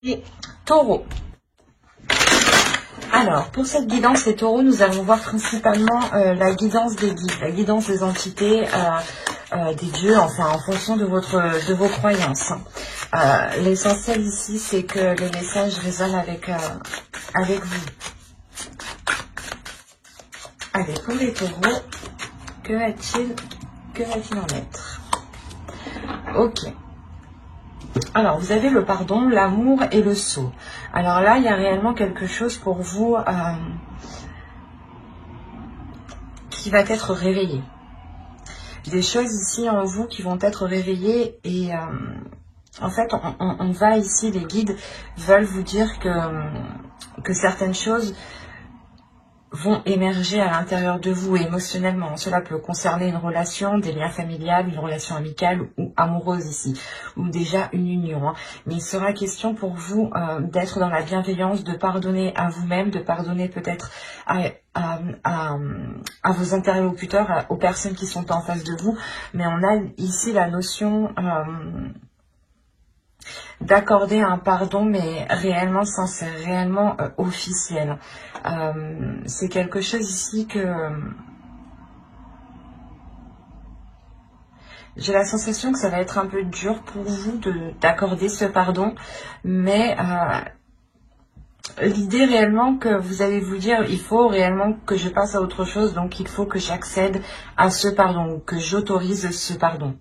Et taureau. Alors, pour cette guidance, les taureaux, nous allons voir principalement la guidance des guides, la guidance des entités, des dieux, enfin, en fonction de vos croyances. L'essentiel ici, c'est que les messages résonnent avec vous. Allez, pour les taureaux, que va-t-il en être? Ok. Alors, vous avez le pardon, l'amour et le sceau. Alors là, il y a réellement quelque chose pour vous qui va être réveillé. Des choses ici en vous qui vont être réveillées et en fait, on va ici, les guides veulent vous dire que certaines choses vont émerger à l'intérieur de vous émotionnellement. Cela peut concerner une relation, des liens familiales, une relation amicale ou amoureuse ici, ou déjà une union. Mais il sera question pour vous d'être dans la bienveillance, de pardonner à vous-même, de pardonner peut-être à vos interlocuteurs, aux personnes qui sont en face de vous. Mais on a ici la notion d'accorder un pardon, mais réellement sincère, réellement officiel. C'est quelque chose ici que j'ai la sensation que ça va être un peu dur pour vous d'accorder ce pardon, mais l'idée réellement que vous allez vous dire, il faut réellement que je passe à autre chose, donc il faut que j'accède à ce pardon, que j'autorise ce pardon.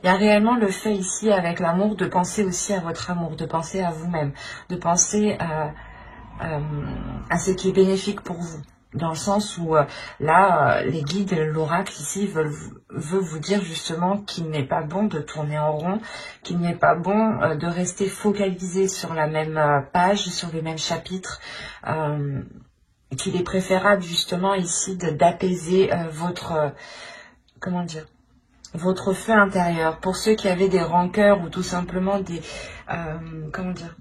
Il y a réellement le fait ici avec l'amour de penser aussi à votre amour, de penser à vous-même, de penser à ce qui est bénéfique pour vous. Dans le sens où là, les guides, l'oracle ici veut vous dire justement qu'il n'est pas bon de tourner en rond, qu'il n'est pas bon de rester focalisé sur la même page, sur le même chapitre, qu'il est préférable justement ici d'apaiser votre, comment dire, votre feu intérieur. Pour ceux qui avaient des rancœurs ou tout simplement des, comment dire,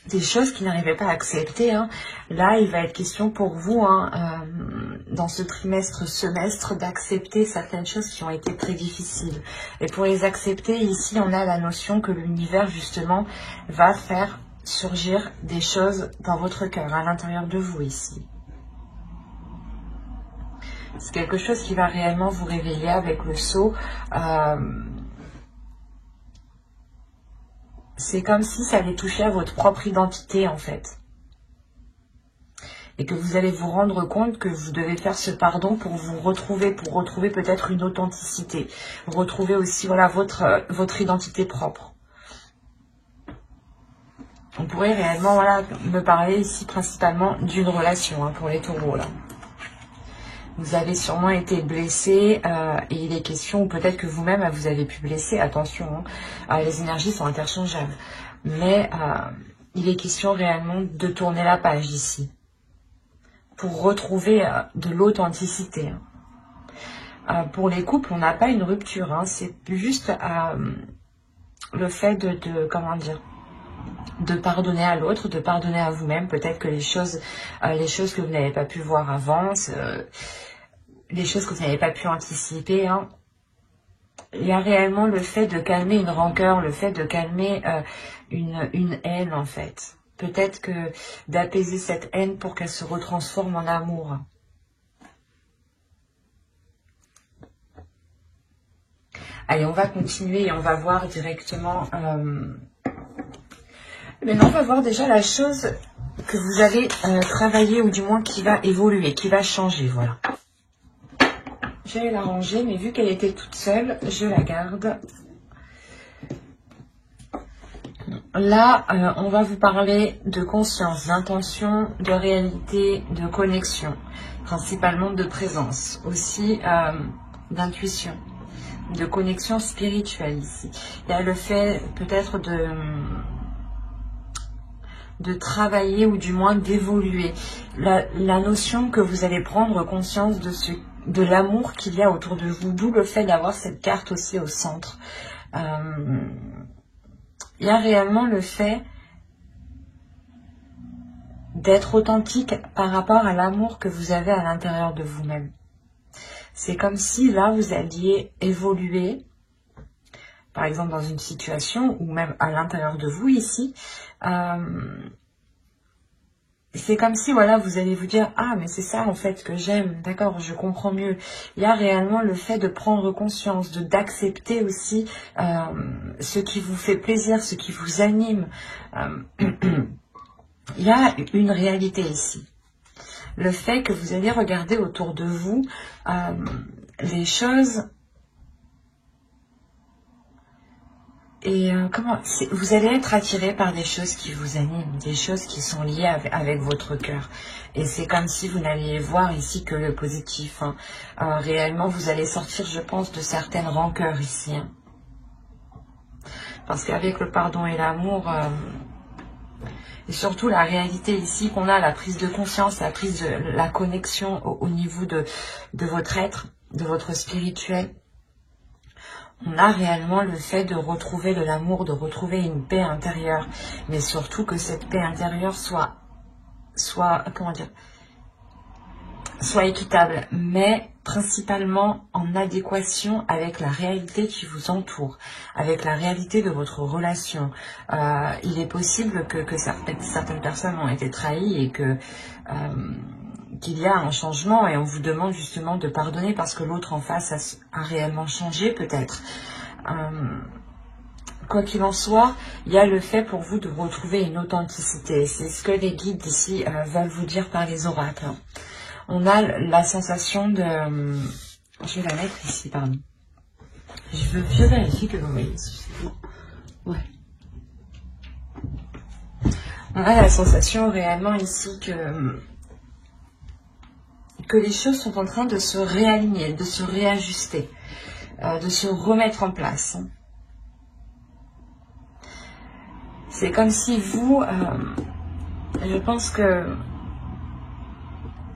des choses qu'ils n'arrivaient pas à accepter, là il va être question pour vous, dans ce semestre, d'accepter certaines choses qui ont été très difficiles. Et pour les accepter, ici on a la notion que l'univers justement va faire surgir des choses dans votre cœur, à l'intérieur de vous ici. C'est quelque chose qui va réellement vous réveiller avec le sceau. C'est comme si ça allait toucher à votre propre identité en fait. Et que vous allez vous rendre compte que vous devez faire ce pardon pour vous retrouver, pour retrouver peut-être une authenticité. Retrouver aussi voilà, votre identité propre. On pourrait réellement voilà, me parler ici principalement d'une relation pour les taureaux là. Vous avez sûrement été blessé et il est question, ou peut-être que vous-même vous avez pu blesser, attention, les énergies sont interchangeables. Mais il est question réellement de tourner la page ici, pour retrouver de l'authenticité. Pour les couples, on n'a pas une rupture, c'est juste le fait comment dire, de pardonner à l'autre, de pardonner à vous-même, peut-être que les choses que vous n'avez pas pu voir avant, les choses que vous n'avez pas pu anticiper, il y a réellement le fait de calmer une rancœur, le fait de calmer une haine en fait. Peut-être que d'apaiser cette haine pour qu'elle se retransforme en amour. Allez, on va continuer et on va voir directement... Maintenant, on va voir déjà la chose que vous avez travaillée, ou du moins qui va évoluer, qui va changer, voilà. J'allais la ranger, mais vu qu'elle était toute seule, je la garde. Là, on va vous parler de conscience, d'intention, de réalité, de connexion, principalement de présence, aussi d'intuition, de connexion spirituelle ici. Il y a le fait peut-être de travailler ou du moins d'évoluer. La notion que vous allez prendre conscience de l'amour qu'il y a autour de vous, d'où le fait d'avoir cette carte aussi au centre. Il y a réellement le fait d'être authentique par rapport à l'amour que vous avez à l'intérieur de vous-même. C'est comme si là vous alliez évoluer par exemple dans une situation, ou même à l'intérieur de vous ici, c'est comme si, voilà, vous allez vous dire, ah, mais c'est ça, en fait, que j'aime, d'accord, je comprends mieux. Il y a réellement le fait de prendre conscience, d'accepter aussi ce qui vous fait plaisir, ce qui vous anime. Il y a une réalité ici. Le fait que vous allez regarder autour de vous les choses et vous allez être attiré par des choses qui vous animent, des choses qui sont liées avec votre cœur. Et c'est comme si vous n'alliez voir ici que le positif. Hein. Réellement, vous allez sortir, je pense, de certaines rancœurs ici. Hein. Parce qu'avec le pardon et l'amour... et surtout la réalité ici qu'on a, la prise de conscience, la connexion au niveau de votre être, de votre spirituel. On a réellement le fait de retrouver de l'amour, de retrouver une paix intérieure. Mais surtout que cette paix intérieure soit équitable, mais principalement en adéquation avec la réalité qui vous entoure, avec la réalité de votre relation. Il est possible que certaines personnes ont été trahies et qu'il y a un changement et on vous demande justement de pardonner parce que l'autre en face a réellement changé peut-être. Quoi qu'il en soit, il y a le fait pour vous de retrouver une authenticité. C'est ce que les guides ici veulent vous dire par les oracles. On a la sensation de... Je vais la mettre ici, pardon. Je vérifie que vous voyez. Ouais. On a la sensation réellement ici que les choses sont en train de se réaligner, de se réajuster, de se remettre en place. C'est comme si vous... je pense que...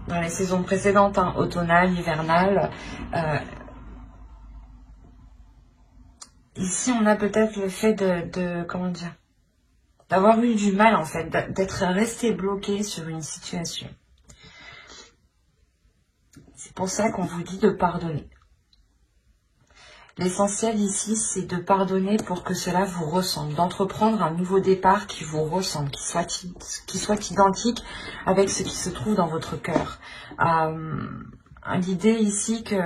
dans les saisons précédentes, hein, automnales, hivernales, ici on a peut-être le fait comment dire, d'avoir eu du mal en fait, d'être resté bloqué sur une situation. C'est pour ça qu'on vous dit de pardonner. L'essentiel ici, c'est de pardonner pour que cela vous ressemble, d'entreprendre un nouveau départ qui vous ressemble, qui soit identique avec ce qui se trouve dans votre cœur. L'idée ici que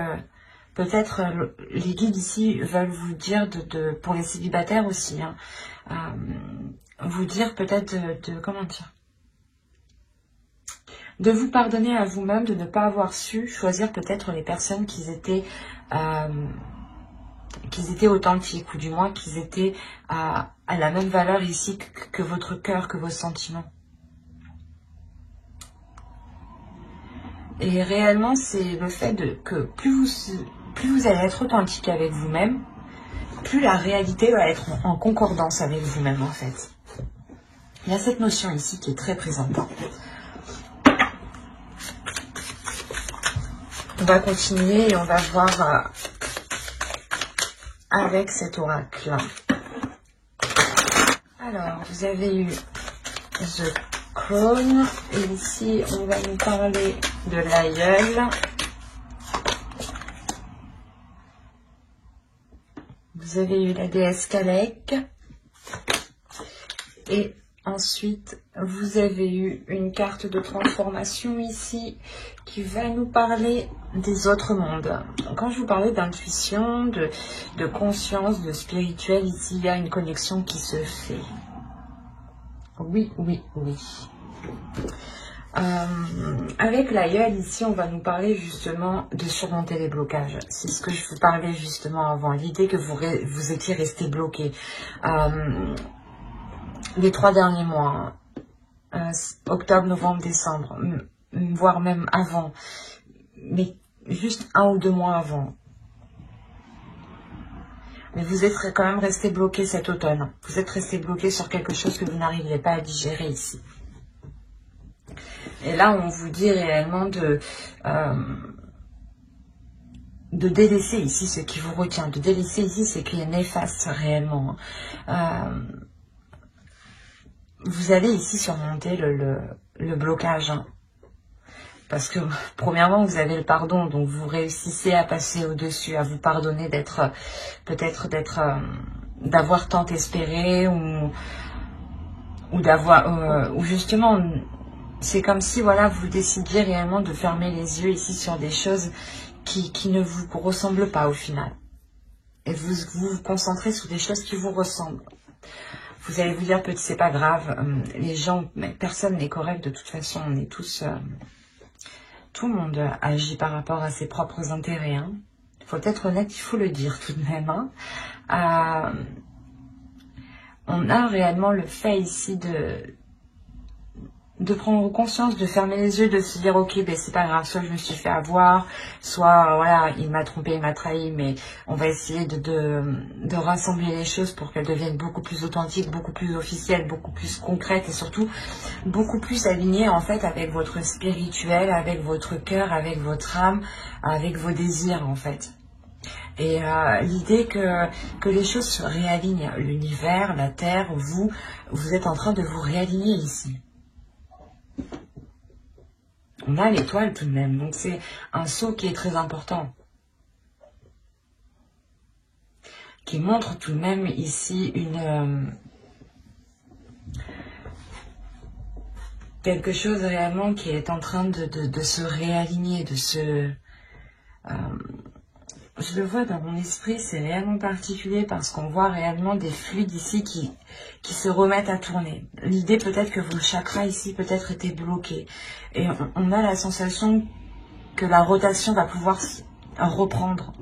peut-être les guides ici veulent vous dire, pour les célibataires aussi, hein, vous dire peut-être comment dire, de vous pardonner à vous-même, de ne pas avoir su choisir peut-être les personnes qui étaient authentiques, ou du moins qu'ils étaient à la même valeur ici que votre cœur, que vos sentiments. Et réellement, c'est le fait que plus vous allez être authentique avec vous-même, plus la réalité va être en concordance avec vous-même en fait. Il y a cette notion ici qui est très présente. On va continuer et on va voir avec cet oracle. Alors, vous avez eu The Crown. Et ici, on va nous parler de l'aïeul. Vous avez eu la déesse Kalek. Et ensuite, vous avez eu une carte de transformation ici qui va nous parler des autres mondes. Quand je vous parlais d'intuition, de conscience, de spirituel, ici, il y a une connexion qui se fait. Oui, oui, oui. Avec l'aïeul, ici, on va nous parler justement de surmonter les blocages. C'est ce que je vous parlais justement avant. L'idée que vous étiez resté bloqué. Les 3 derniers mois, octobre, novembre, décembre, voire même avant, mais juste 1 ou 2 mois avant. Mais vous êtes quand même resté bloqué cet automne. Vous êtes resté bloqué sur quelque chose que vous n'arriviez pas à digérer ici. Et là, on vous dit réellement de délaisser ici ce qui vous retient, de délaisser ici ce qui est néfaste réellement. Vous allez ici surmonter le blocage. Hein. Parce que, premièrement, vous avez le pardon, donc vous réussissez à passer au-dessus, à vous pardonner peut-être d'être d'avoir tant espéré ou d'avoir ou justement c'est comme si voilà vous décidiez réellement de fermer les yeux ici sur des choses qui ne vous ressemblent pas au final et vous concentrez sur des choses qui vous ressemblent. Vous allez vous dire peut-être c'est pas grave, les gens, mais personne n'est correct de toute façon, on est tous tout le monde agit par rapport à ses propres intérêts, hein. Il faut être honnête, il faut le dire tout de même, hein. On a réellement le fait ici de prendre conscience, de fermer les yeux, de se dire ok, ben c'est pas grave, soit je me suis fait avoir, soit voilà, il m'a trompé, il m'a trahi, mais on va essayer de rassembler les choses pour qu'elles deviennent beaucoup plus authentiques, beaucoup plus officielles, beaucoup plus concrètes et surtout beaucoup plus alignées en fait avec votre spirituel, avec votre cœur, avec votre âme, avec vos désirs en fait. Et l'idée que les choses se réalignent, l'univers, la terre, vous êtes en train de vous réaligner ici. On a l'étoile tout de même, donc c'est un saut qui est très important. Qui montre tout de même ici quelque chose réellement qui est en train de se réaligner, de se... je le vois dans mon esprit, c'est réellement particulier parce qu'on voit réellement des fluides ici qui se remettent à tourner. L'idée peut-être que vos chakras ici peut-être étaient bloqués. Et on a la sensation que la rotation va pouvoir reprendre.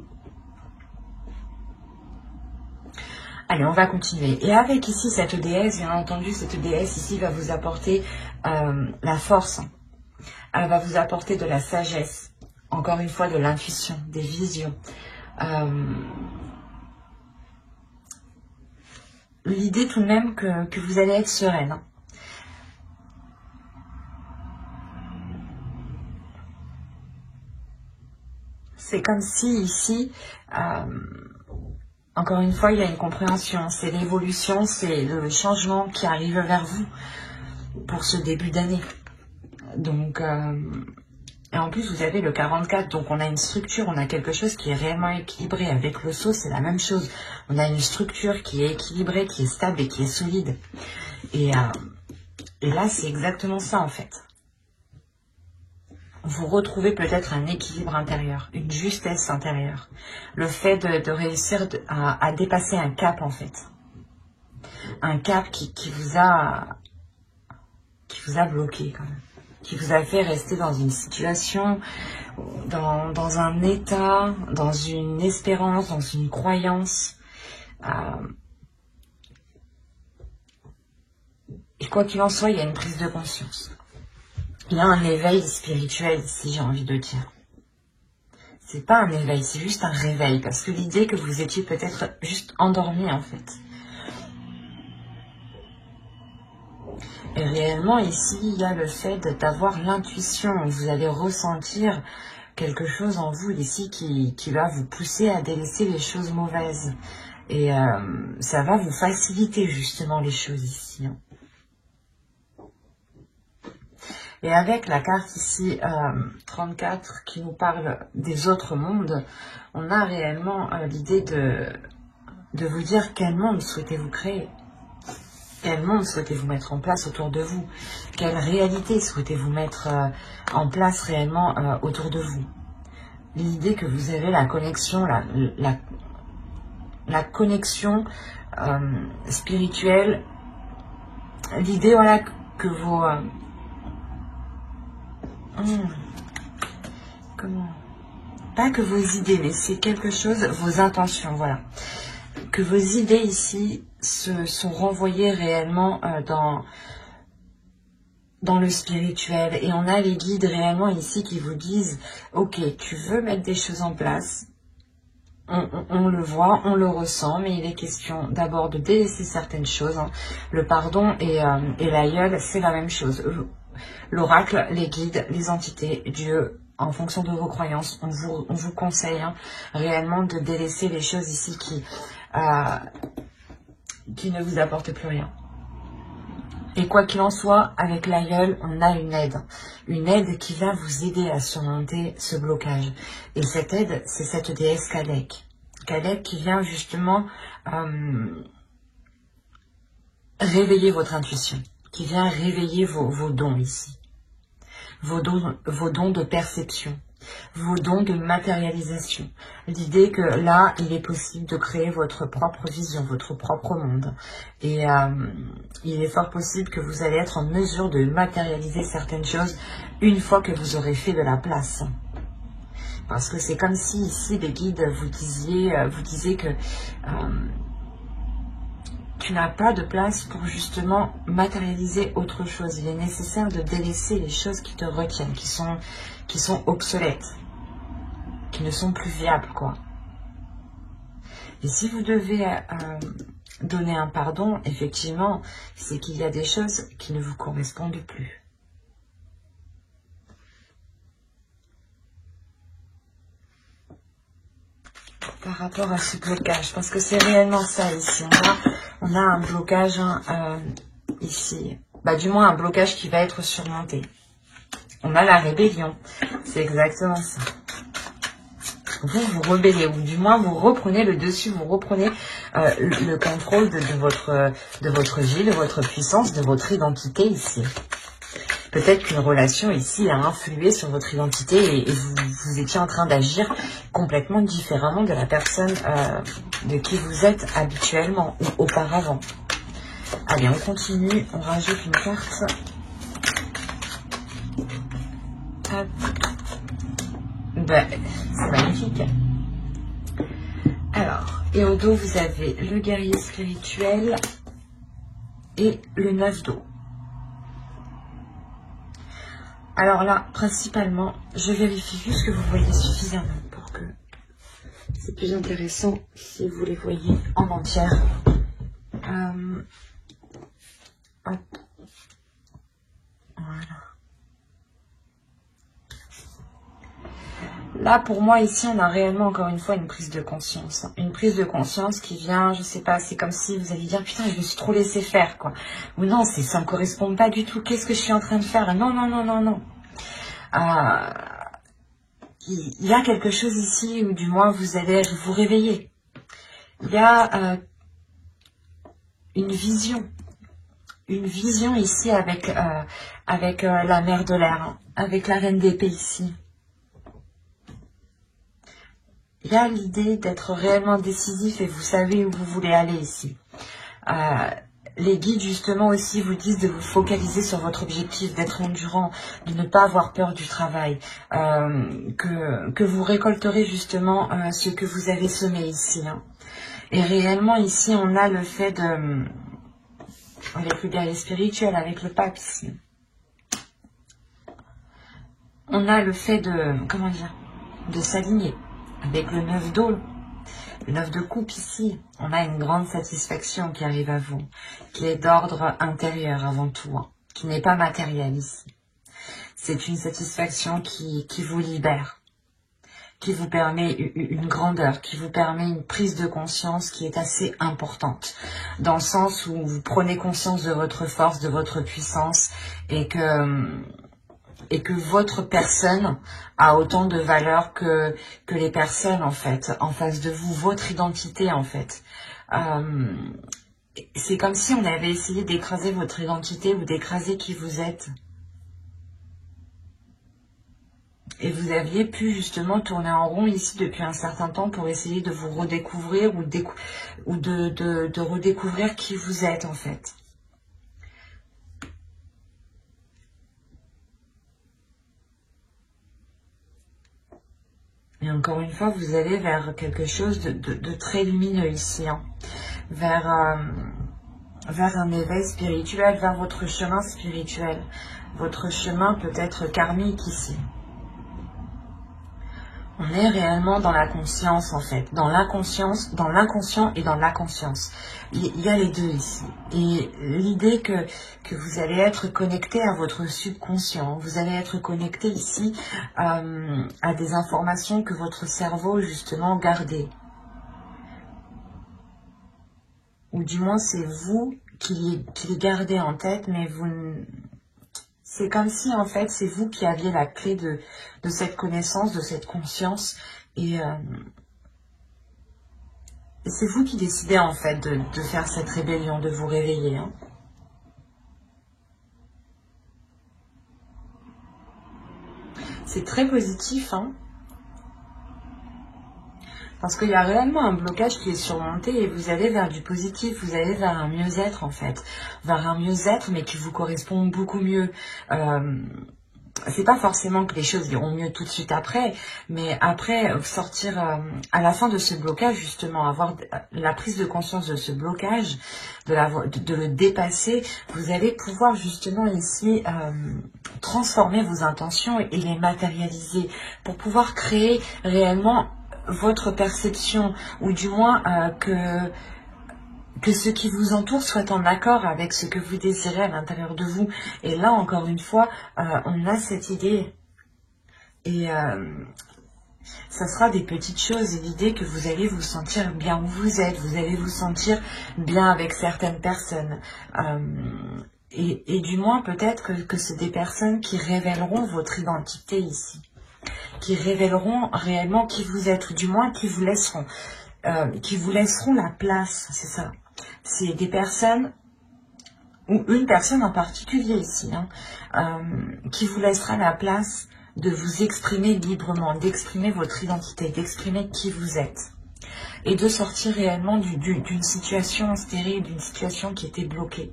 Allez, on va continuer. Et avec ici cette déesse, bien entendu, cette déesse ici va vous apporter la force. Elle va vous apporter de la sagesse. Encore une fois, de l'intuition, des visions. L'idée tout de même que vous allez être sereine. C'est comme si ici, encore une fois, il y a une compréhension. C'est l'évolution, c'est le changement qui arrive vers vous pour ce début d'année. Donc... et en plus, vous avez le 44, donc on a une structure, on a quelque chose qui est réellement équilibré. Avec le saut, c'est la même chose. On a une structure qui est équilibrée, qui est stable et qui est solide. Et là, c'est exactement ça, en fait. Vous retrouvez peut-être un équilibre intérieur, une justesse intérieure. Le fait de réussir à dépasser un cap, en fait. Un cap qui vous a bloqué, quand même. Qui vous a fait rester dans une situation, dans un état, dans une espérance, dans une croyance. Et quoi qu'il en soit, il y a une prise de conscience. Il y a un éveil spirituel ici, j'ai envie de dire. C'est pas un éveil, c'est juste un réveil. Parce que l'idée que vous étiez peut-être juste endormi, en fait. Et réellement, ici, il y a le fait d'avoir l'intuition. Vous allez ressentir quelque chose en vous ici qui va vous pousser à délaisser les choses mauvaises. Et ça va vous faciliter justement les choses ici. Et avec la carte ici, 34, qui nous parle des autres mondes, on a réellement l'idée de vous dire quel monde souhaitez-vous créer. Quel monde souhaitez-vous mettre en place autour de vous? Quelle réalité souhaitez-vous mettre en place réellement autour de vous? L'idée que vous avez la connexion, la connexion spirituelle. L'idée, voilà, que vos... comment? Pas que vos idées, mais c'est quelque chose, vos intentions, voilà. Que vos idées ici sont renvoyées réellement dans le spirituel. Et on a les guides réellement ici qui vous disent, ok, tu veux mettre des choses en place, on le voit, on le ressent, mais il est question d'abord de délaisser certaines choses. Hein. Le pardon et l'aïeul, c'est la même chose. L'oracle, les guides, les entités, Dieu, en fonction de vos croyances, on vous conseille hein, réellement de délaisser les choses ici qui ne vous apportent plus rien. Et quoi qu'il en soit, avec l'aïeul, on a une aide qui va vous aider à surmonter ce blocage. Et cette aide, c'est cette déesse Kadek. Cadette qui vient justement réveiller votre intuition, qui vient réveiller vos dons ici. Vos dons de perception, vos dons de matérialisation. L'idée que là, il est possible de créer votre propre vision, votre propre monde. Et il est fort possible que vous allez être en mesure de matérialiser certaines choses une fois que vous aurez fait de la place. Parce que c'est comme si ici, les guides vous disaient que tu n'as pas de place pour justement matérialiser autre chose. Il est nécessaire de délaisser les choses qui te retiennent, qui sont obsolètes, qui ne sont plus viables, quoi. Et si vous devez donner un pardon, effectivement, c'est qu'il y a des choses qui ne vous correspondent plus. Par rapport à ce blocage, parce que c'est réellement ça ici. On a un blocage ici, du moins un blocage qui va être surmonté. On a la rébellion, c'est exactement ça. Vous vous rebellez, ou du moins vous reprenez le dessus, vous reprenez le contrôle de votre vie, de votre puissance, de votre identité ici. Peut-être qu'une relation ici a influé sur votre identité et vous étiez en train d'agir complètement différemment de la personne de qui vous êtes habituellement ou auparavant. Allez, on continue, on rajoute une carte. Hop. C'est magnifique. Alors, et au dos, vous avez le guerrier spirituel et le 9 d'eau. Alors là, principalement, je vérifie juste que vous voyez suffisamment pour que c'est plus intéressant si vous les voyez en entière. Hop. Voilà. Là, pour moi, ici, on a réellement, encore une fois, une prise de conscience. Une prise de conscience qui vient, je sais pas, c'est comme si vous alliez dire, putain, je me suis trop laissé faire, quoi. Ou non, ça me correspond pas du tout. Qu'est-ce que je suis en train de faire? Non, non, non, non, non. Il y a quelque chose ici, ou du moins, vous allez vous réveiller. Il y a une vision ici avec la mère de l'air, hein, avec la reine d'épée ici. Il y a l'idée d'être réellement décisif et vous savez où vous voulez aller ici. Les guides justement aussi vous disent de vous focaliser sur votre objectif, d'être endurant, de ne pas avoir peur du travail, que vous récolterez justement ce que vous avez semé ici. Hein. Et réellement ici on a le fait de... avec le guerrier spirituel, avec le pape ici. On a le fait de... comment dire? De s'aligner. Avec le 9 d'eau, le 9 de coupe ici, on a une grande satisfaction qui arrive à vous, qui est d'ordre intérieur avant tout, hein, qui n'est pas matérielle ici. C'est une satisfaction qui vous libère, qui vous permet une grandeur, qui vous permet une prise de conscience qui est assez importante, dans le sens où vous prenez conscience de votre force, de votre puissance, et que votre personne a autant de valeur que les personnes, en fait, en face de vous, votre identité, en fait. C'est comme si on avait essayé d'écraser votre identité ou d'écraser qui vous êtes. Et vous aviez pu justement tourner en rond ici depuis un certain temps pour essayer de vous redécouvrir ou de redécouvrir qui vous êtes, en fait. Et encore une fois, vous allez vers quelque chose de très lumineux ici, hein. Vers un éveil spirituel, vers votre chemin spirituel. Votre chemin peut être karmique ici. On est réellement dans la conscience, en fait. Dans l'inconscience, dans l'inconscient et dans la conscience. Il y a les deux ici. Et l'idée que vous allez être connecté à votre subconscient. Vous allez être connecté ici à des informations que votre cerveau, justement, gardait. Ou du moins, c'est vous qui les gardez en tête, mais vous... C'est comme si, en fait, c'est vous qui aviez la clé de cette connaissance, de cette conscience. Et c'est vous qui décidez en fait de faire cette rébellion, de vous réveiller. Hein. C'est très positif, hein. Parce qu'il y a réellement un blocage qui est surmonté et vous allez vers du positif, vous allez vers un mieux-être en fait. Vers un mieux-être mais qui vous correspond beaucoup mieux. C'est pas forcément que les choses iront mieux tout de suite après, mais après sortir à la fin de ce blocage justement, avoir la prise de conscience de ce blocage, de le dépasser, vous allez pouvoir justement ici transformer vos intentions et les matérialiser pour pouvoir créer réellement votre perception, ou du moins que ce qui vous entoure soit en accord avec ce que vous désirez à l'intérieur de vous. Et là, encore une fois, on a cette idée. Et ça sera des petites choses. L'idée que vous allez vous sentir bien où vous êtes. Vous allez vous sentir bien avec certaines personnes. Et du moins, peut-être que c'est des personnes qui révéleront votre identité ici. Qui révéleront réellement qui vous êtes, ou du moins qui vous laisseront la place, c'est ça. C'est des personnes, ou une personne en particulier ici, hein, qui vous laissera la place de vous exprimer librement, d'exprimer votre identité, d'exprimer qui vous êtes. Et de sortir réellement d'une situation stérile, d'une situation qui était bloquée.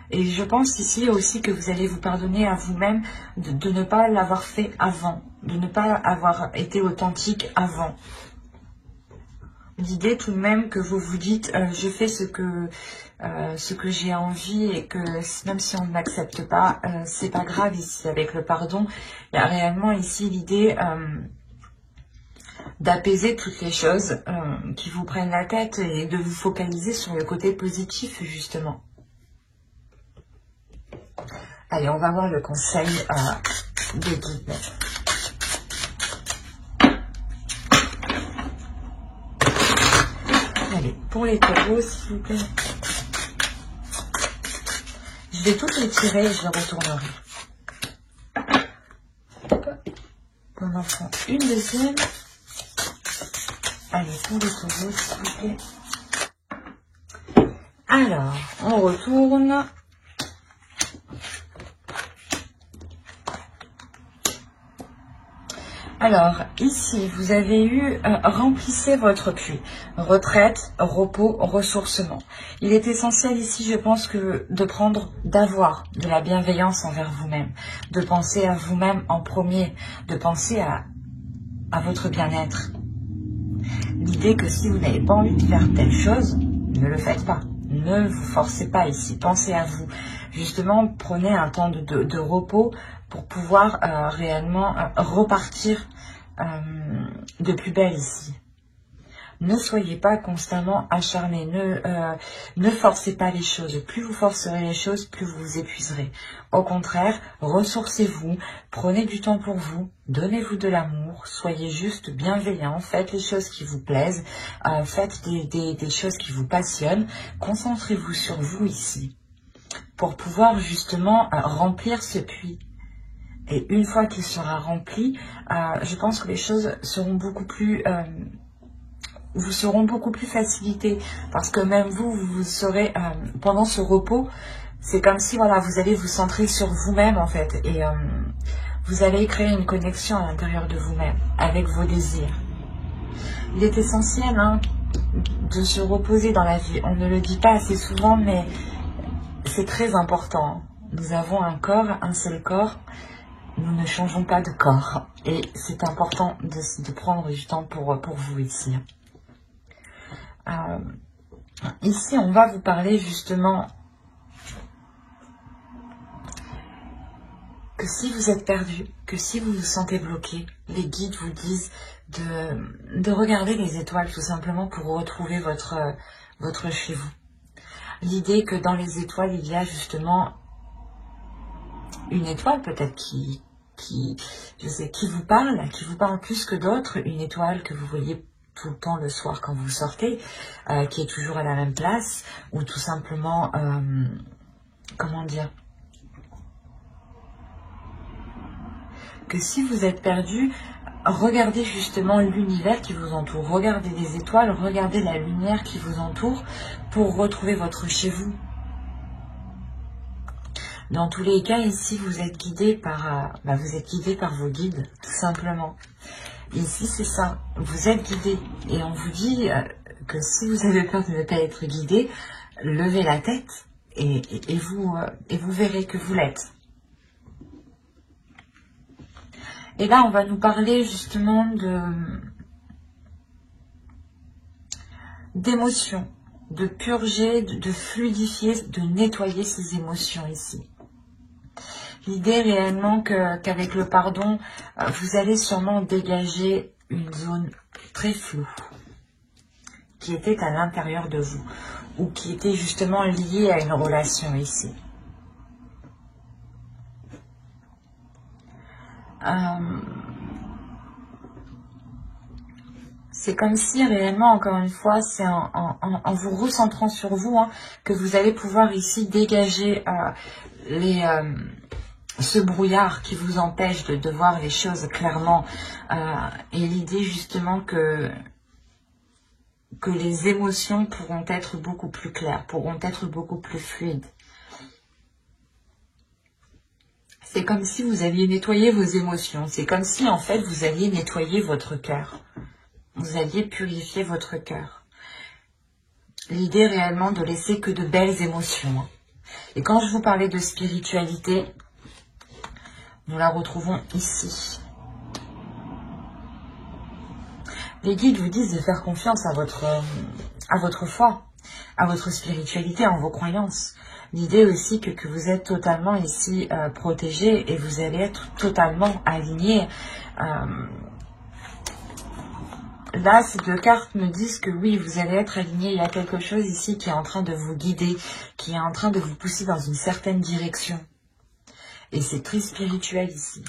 Et je pense ici aussi que vous allez vous pardonner à vous-même de ne pas l'avoir fait avant, de ne pas avoir été authentique avant. L'idée tout de même que vous vous dites je fais ce que j'ai envie et que même si on ne m'accepte pas, c'est pas grave ici avec le pardon. Il y a réellement ici l'idée d'apaiser toutes les choses qui vous prennent la tête et de vous focaliser sur le côté positif justement. Allez, on va voir le conseil de guide. Allez, pour les taureaux, s'il vous plaît. Je vais toutes les tirer et je les retournerai. On en prend une deuxième. Allez, pour les taureaux, s'il vous plaît. Alors, on retourne. Alors, ici, vous avez eu remplissez votre puits. Retraite, repos, ressourcement. Il est essentiel ici, je pense, d'avoir de la bienveillance envers vous-même. De penser à vous-même en premier. De penser à votre bien-être. L'idée que si vous n'avez pas envie de faire telle chose, ne le faites pas. Ne vous forcez pas ici. Pensez à vous. Justement, prenez un temps de repos pour pouvoir réellement repartir de plus belle ici. Ne soyez pas constamment acharné, ne forcez pas les choses. Plus vous forcerez les choses, plus vous vous épuiserez. Au contraire, ressourcez-vous, prenez du temps pour vous, donnez-vous de l'amour, soyez juste bienveillant, faites les choses qui vous plaisent, faites des choses qui vous passionnent, concentrez-vous sur vous ici, pour pouvoir justement remplir ce puits. Et une fois qu'il sera rempli, je pense que les choses seront beaucoup plus... vous seront beaucoup plus facilitées. Parce que même vous serez... pendant ce repos, c'est comme si voilà, vous allez vous centrer sur vous-même en fait. Et vous allez créer une connexion à l'intérieur de vous-même, avec vos désirs. Il est essentiel de se reposer dans la vie. On ne le dit pas assez souvent, mais c'est très important. Nous avons un corps, un seul corps. Nous ne changeons pas de corps et c'est important de prendre du temps pour vous ici. Ici, on va vous parler justement que si vous êtes perdu, que si vous vous sentez bloqué, les guides vous disent de regarder les étoiles tout simplement pour retrouver votre chez vous. L'idée que dans les étoiles, il y a justement une étoile peut-être qui vous parle plus que d'autres, une étoile que vous voyez tout le temps le soir quand vous sortez, qui est toujours à la même place, ou tout simplement, comment dire, que si vous êtes perdu, regardez justement l'univers qui vous entoure. Regardez les étoiles, regardez la lumière qui vous entoure pour retrouver votre chez vous. Dans tous les cas, ici, vous êtes guidé par, vos guides, tout simplement. Ici, c'est ça. Vous êtes guidé. Et on vous dit que si vous avez peur de ne pas être guidé, levez la tête et vous verrez que vous l'êtes. Et là, on va nous parler justement d'émotions, de purger, de fluidifier, de nettoyer ces émotions ici. L'idée réellement qu'avec le pardon, vous allez sûrement dégager une zone très floue qui était à l'intérieur de vous ou qui était justement liée à une relation ici. C'est comme si réellement, encore une fois, c'est en vous recentrant sur vous que vous allez pouvoir ici dégager ce brouillard qui vous empêche de voir les choses clairement. Et l'idée justement que les émotions pourront être beaucoup plus claires, pourront être beaucoup plus fluides. C'est comme si vous alliez nettoyer vos émotions. C'est comme si en fait vous alliez nettoyer votre cœur. Vous alliez purifier votre cœur. L'idée réellement de laisser que de belles émotions. Et quand je vous parlais de spiritualité, nous la retrouvons ici. Les guides vous disent de faire confiance à votre foi, à votre spiritualité, en vos croyances. L'idée aussi que vous êtes totalement ici protégé et vous allez être totalement aligné. Là, ces deux cartes me disent que oui, vous allez être aligné. Il y a quelque chose ici qui est en train de vous guider, qui est en train de vous pousser dans une certaine direction. Et c'est très spirituel ici.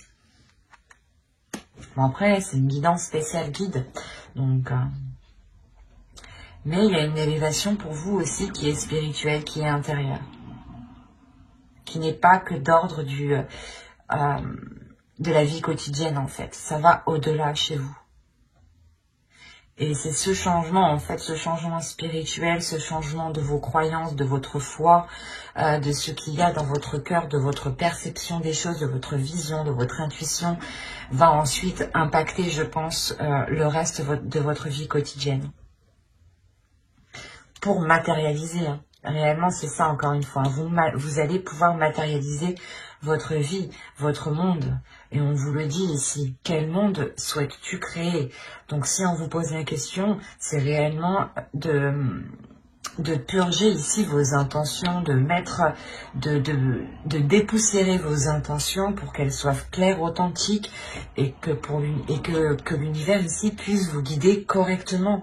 Bon, après, c'est une guidance spéciale guide. Donc, mais il y a une élévation pour vous aussi qui est spirituelle, qui est intérieure. Qui n'est pas que d'ordre de la vie quotidienne, en fait. Ça va au-delà chez vous. Et c'est ce changement, en fait, ce changement spirituel, ce changement de vos croyances, de votre foi, de ce qu'il y a dans votre cœur, de votre perception des choses, de votre vision, de votre intuition, va ensuite impacter, je pense, le reste de votre vie quotidienne. Pour matérialiser, réellement, c'est ça, encore une fois. Vous allez pouvoir matérialiser votre vie, votre monde. Et on vous le dit ici, quel monde souhaites-tu créer? Donc si on vous pose la question, c'est réellement de purger ici vos intentions, de dépoussiérer vos intentions pour qu'elles soient claires, authentiques et que l'univers ici puisse vous guider correctement.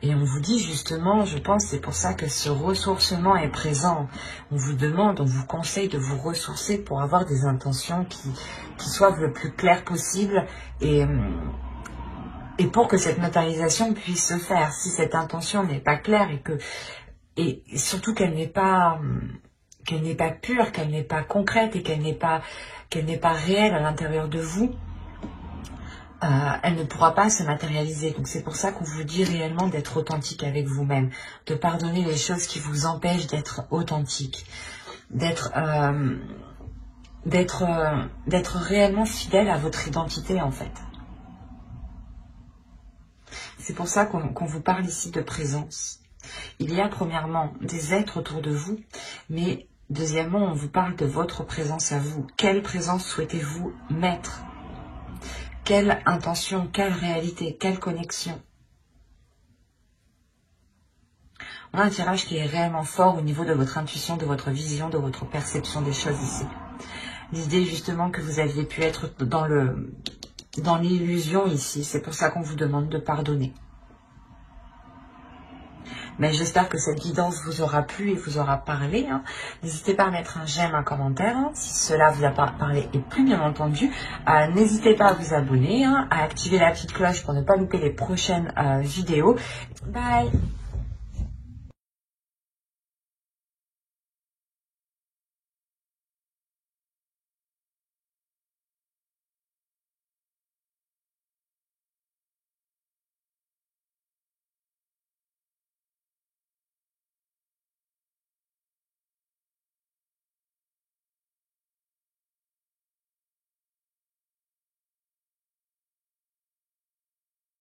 Et on vous dit justement, je pense, c'est pour ça que ce ressourcement est présent. On vous demande, on vous conseille de vous ressourcer pour avoir des intentions qui soient le plus claires possible et pour que cette matérialisation puisse se faire. Si cette intention n'est pas claire et surtout qu'elle n'est pas pure, qu'elle n'est pas concrète et qu'elle n'est pas réelle à l'intérieur de vous, elle ne pourra pas se matérialiser. Donc c'est pour ça qu'on vous dit réellement d'être authentique avec vous-même, de pardonner les choses qui vous empêchent d'être authentique, d'être réellement fidèle à votre identité en fait. C'est pour ça qu'on vous parle ici de présence. Il y a premièrement des êtres autour de vous, mais deuxièmement on vous parle de votre présence à vous. Quelle présence souhaitez-vous mettre ? Quelle intention, quelle réalité, quelle connexion? On a un tirage qui est réellement fort au niveau de votre intuition, de votre vision, de votre perception des choses ici. L'idée justement que vous aviez pu être dans l'illusion ici, c'est pour ça qu'on vous demande de pardonner. Mais j'espère que cette guidance vous aura plu et vous aura parlé. N'hésitez pas à mettre un j'aime, un commentaire, si cela vous a parlé et plus bien entendu. N'hésitez pas à vous abonner, à activer la petite cloche pour ne pas louper les prochaines vidéos. Bye!